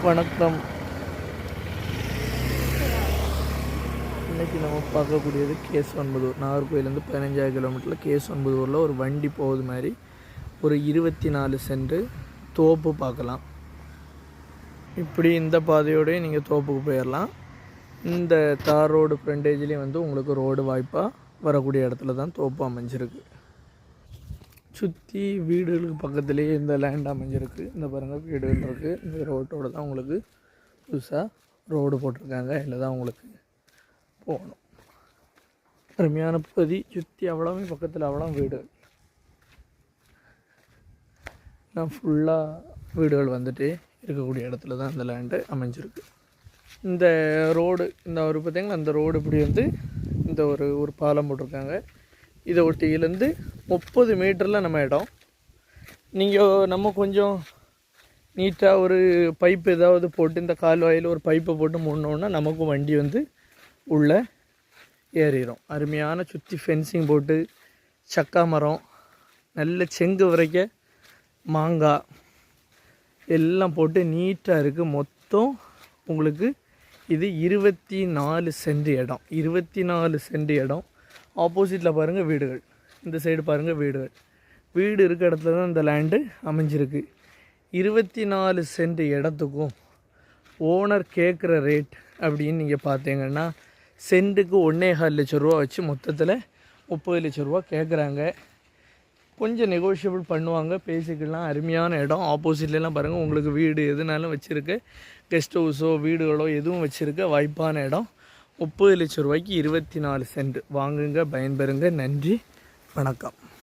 வணக்கம். இன்றைக்கி நம்ம பார்க்கக்கூடியது கேசவன்புதூர். நாகர்கோயிலேருந்து 15 கிலோமீட்டரில் கேசவன்புதூரில் ஒரு வண்டி போகுது மாதிரி ஒரு 24 சென்ட் தோப்பு பார்க்கலாம். இப்படி இந்த பாதையோடய நீங்கள் தோப்புக்கு போயிடலாம். இந்த தார் ரோடு ஃப்ரண்டேஜ்லேயும் உங்களுக்கு ரோடு வாய்ப்பாக வரக்கூடிய இடத்துல தான் தோப்பு அமைஞ்சிருக்கு. சுற்றி வீடுகளுக்கு பக்கத்துலேயே இந்த லேண்ட் அமைஞ்சிருக்கு. இந்த பாருங்கள் வீடுகள் இருக்குது. இந்த ரோட்டோடு தான் உங்களுக்கு புதுசாக ரோடு போட்டிருக்காங்க. இதில் தான் உங்களுக்கு போகணும். அருமையான பகுதி. சுற்றி அவ்வளோவே பக்கத்தில் அவ்வளோ வீடுகள். நான் ஃபுல்லாக வீடுகள் வந்துட்டு இருக்கக்கூடிய இடத்துல தான் இந்த லேண்டு அமைஞ்சிருக்கு. இந்த ரோடு இந்த ஒரு பார்த்திங்கன்னா அந்த ரோடு இப்படி இந்த ஒரு பாலம் போட்டிருக்காங்க. இதை ஒட்டியிலேருந்து 30 மீட்டரில் நம்ம இடம். நம்ம கொஞ்சம் நீட்டாக ஒரு பைப்பு ஏதாவது போட்டு இந்த கால்வாயில் ஒரு பைப்பை போட்டு மூடினோன்னா நமக்கும் வண்டி உள்ளே ஏறிடும். அருமையான சுற்றி ஃபென்சிங் போட்டு சக்கா மரம், நல்ல செங்கு வரைக்க மாங்காய் எல்லாம் போட்டு நீட்டாக இருக்குது. மொத்தம் உங்களுக்கு இது 24 சென்ட் இடம். 24 சென்ட் இடம். ஆப்போசிட்டில் பாருங்கள் வீடுகள், இந்த சைடு பாருங்கள் வீடுகள். வீடு இருக்க இடத்துல தான் இந்த லேண்டு அமைஞ்சிருக்கு. 24 சென்ட் இடத்துக்கும் ஓனர் கேட்குற ரேட் அப்படின்னு நீங்கள் பார்த்தீங்கன்னா சென்ட்டுக்கு 1.25 லட்ச ரூபா வச்சு மொத்தத்தில் 30 லட்ச ரூபா கேட்குறாங்க. கொஞ்சம் நெகோஷியபிள் பண்ணுவாங்க, பேசிக்கலாம். அருமையான இடம். ஆப்போசிட்லாம் பாருங்கள் உங்களுக்கு வீடு எதுனாலும் வச்சுருக்கு. கெஸ்ட் ஹவுஸோ வீடுகளோ எதுவும் வச்சுருக்க வாய்ப்பான இடம். 30 லட்ச ரூபாய்க்கு 24 சென்ட் வாங்குங்க, பயன்பெறுங்க. நன்றி, வணக்கம்.